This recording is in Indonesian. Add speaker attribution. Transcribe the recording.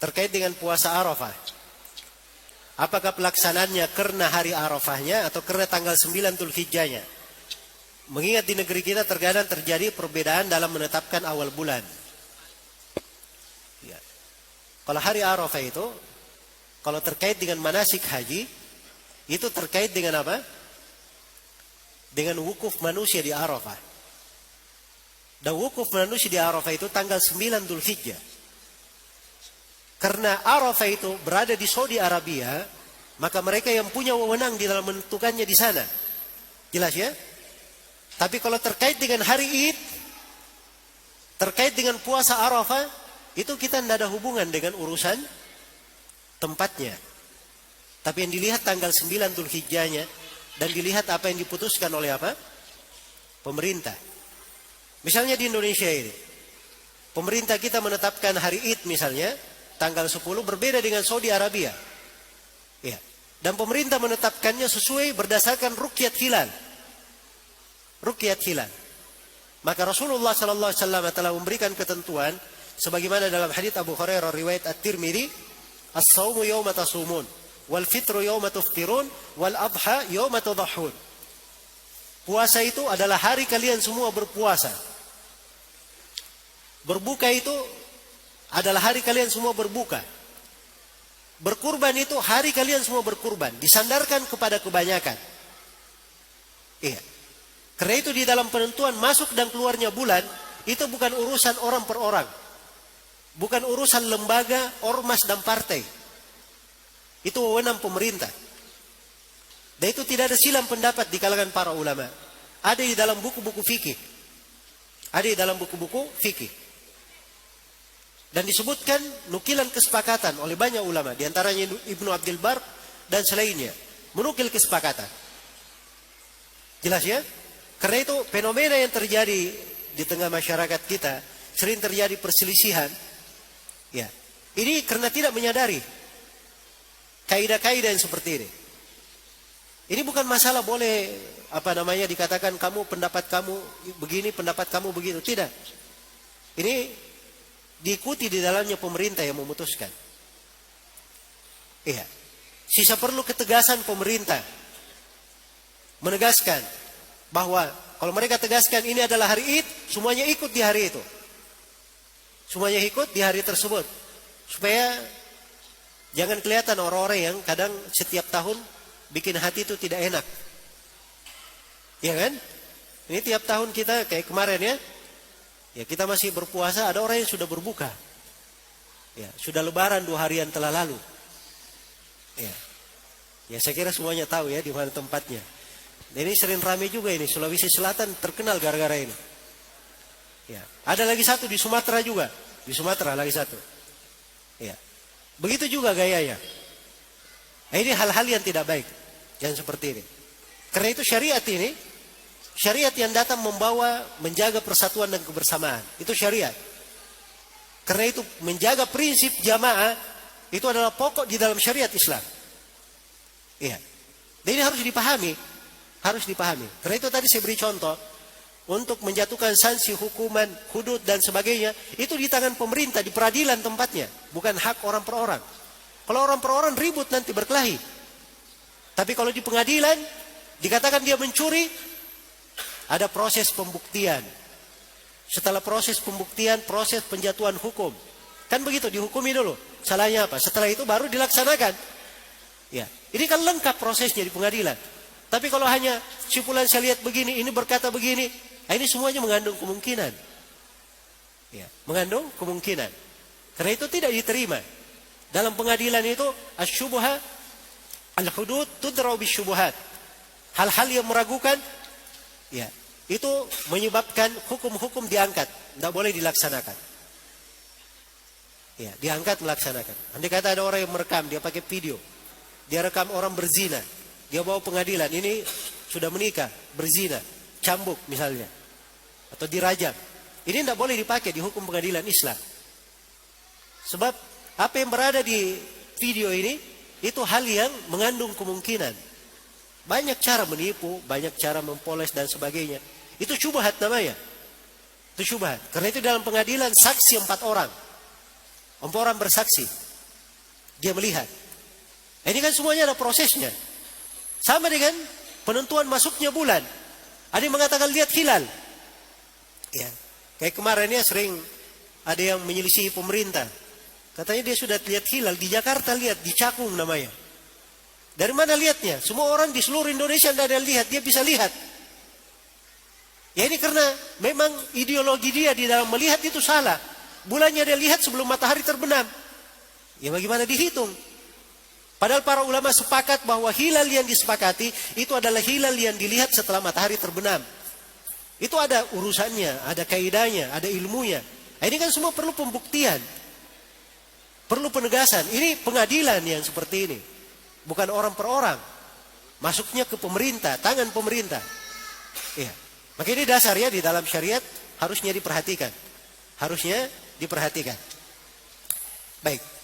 Speaker 1: terkait dengan puasa Arafah. Apakah pelaksanaannya karena hari Arafahnya atau karena tanggal 9 Dzulhijjahnya? Mengingat di negeri kita terkadang terjadi perbedaan dalam menetapkan awal bulan. Ya. Kalau hari Arafah itu, kalau terkait dengan manasik haji, itu terkait dengan apa? Dengan wukuf manusia di Arafah. Dan wukuf manusia di Arafah itu tanggal 9 Dzulhijjah. Karena Arafah itu berada di Saudi Arabia, maka mereka yang punya wewenang di dalam menentukannya di sana. Jelas ya? Tapi kalau terkait dengan hari Id, terkait dengan puasa Arafah, itu kita tidak ada hubungan dengan urusan tempatnya. Tapi yang dilihat tanggal 9 Dzulhijjahnya dan dilihat apa yang diputuskan oleh apa? Pemerintah. Misalnya di Indonesia ini, pemerintah kita menetapkan hari Id misalnya, tanggal 10 berbeda dengan Saudi Arabia. Ya. Dan pemerintah menetapkannya sesuai berdasarkan ruqyat hilal. Ruqyat hilal. Maka Rasulullah sallallahu alaihi wasallam telah memberikan ketentuan sebagaimana dalam hadits Abu Hurairah riwayat At-Tirmidzi, "As-shaumu yauma tasumun, wal fitru yauma tuftirun, wal adha yauma tudhahun." Puasa itu adalah hari kalian semua berpuasa. Berbuka itu adalah hari kalian semua berbuka. Berkurban itu hari kalian semua berkurban. Disandarkan kepada kebanyakan. Iya. Karena itu di dalam penentuan masuk dan keluarnya bulan, itu bukan urusan orang per orang. Bukan urusan lembaga, ormas dan partai. Itu wewenang pemerintah. Dan itu tidak ada silang pendapat di kalangan para ulama. Ada di dalam buku-buku fikih. Ada di dalam buku-buku fikih. Dan disebutkan nukilan kesepakatan oleh banyak ulama. Di antaranya Ibnu Abdul Bar dan selainnya. Menukil kesepakatan. Jelas ya? Karena itu fenomena yang terjadi di tengah masyarakat kita. Sering terjadi perselisihan. Ya. Ini karena tidak menyadari kaidah-kaidah yang seperti ini. Ini bukan masalah boleh dikatakan kamu pendapat kamu begini, pendapat kamu begitu. Tidak. Ini diikuti di dalamnya pemerintah yang memutuskan. Iya. Sisa perlu ketegasan pemerintah. Menegaskan bahwa kalau mereka tegaskan ini adalah hari Id, semuanya ikut di hari itu. Semuanya ikut di hari tersebut. Supaya jangan kelihatan orang-orang yang kadang setiap tahun bikin hati itu tidak enak. Iya kan? Ini tiap tahun kita kayak kemarin ya. Ya kita masih berpuasa, ada orang yang sudah berbuka. Ya, sudah lebaran 2 harian telah lalu. Ya. Ya saya kira semuanya tahu ya di mana tempatnya. Dan ini sering ramai juga ini, Sulawesi Selatan terkenal gara-gara ini. Ya, ada lagi satu di Sumatera juga. Di Sumatera lagi satu. Ya. Begitu juga gayanya. Nah, ini hal-hal yang tidak baik. Yang seperti ini. Karena itu syariat yang datang membawa menjaga persatuan dan kebersamaan. Itu syariat. Karena itu menjaga prinsip jamaah itu adalah pokok di dalam syariat Islam. Iya. Dan ini harus dipahami. Harus dipahami. Karena itu tadi saya beri contoh. Untuk menjatuhkan sanksi, hukuman, hudud dan sebagainya. Itu di tangan pemerintah, di peradilan tempatnya. Bukan hak orang per orang. Kalau orang per orang ribut nanti berkelahi. Tapi kalau di pengadilan dikatakan dia mencuri, ada proses pembuktian. Setelah proses pembuktian, proses penjatuhan hukum. Kan begitu, dihukumi dulu. Salahnya apa? Setelah itu baru dilaksanakan. Ya, ini kan lengkap prosesnya di pengadilan. Tapi kalau hanya simpulan saya lihat begini, ini berkata begini, ini semuanya mengandung kemungkinan. Ya, mengandung kemungkinan. Karena itu tidak diterima. Dalam pengadilan itu asyubha al-hudud tudra'u bisyubuhat. Hal-hal yang meragukan, ya, itu menyebabkan hukum-hukum diangkat, tidak boleh dilaksanakan. Ya, diangkat melaksanakan. Andai kata ada orang yang merekam, dia pakai video, dia rekam orang berzina, dia bawa pengadilan, ini sudah menikah, berzina, cambuk misalnya, atau dirajam. Ini tidak boleh dipakai di hukum pengadilan Islam. Sebab apa yang berada di video ini, itu hal yang mengandung kemungkinan. Banyak cara menipu, banyak cara mempoles dan sebagainya. Itu syubhat namanya. Itu syubhat. Karena itu dalam pengadilan saksi 4 orang. 4 orang bersaksi. dia melihat. Ini kan semuanya ada prosesnya. Sama dengan penentuan masuknya bulan. Ada yang mengatakan lihat hilal. Ya, kayak kemarin ya sering ada yang menyelisihi pemerintah. Katanya dia sudah lihat hilal di Jakarta, lihat di Cakung namanya. Dari mana lihatnya? Semua orang di seluruh Indonesia tidak ada yang lihat, dia bisa lihat. Ya ini karena memang ideologi dia di dalam melihat itu salah. Bulannya dia lihat sebelum matahari terbenam. Ya bagaimana dihitung? Padahal para ulama sepakat bahwa hilal yang disepakati itu adalah hilal yang dilihat setelah matahari terbenam. Itu ada urusannya, ada kaidahnya, ada ilmunya. Nah, ini kan semua perlu pembuktian. Perlu penegasan. Ini pengadilan yang seperti ini. Bukan orang per orang. Masuknya ke pemerintah, tangan pemerintah. Iya. Maka ini dasarnya di dalam syariat harusnya diperhatikan. Harusnya diperhatikan. Baik.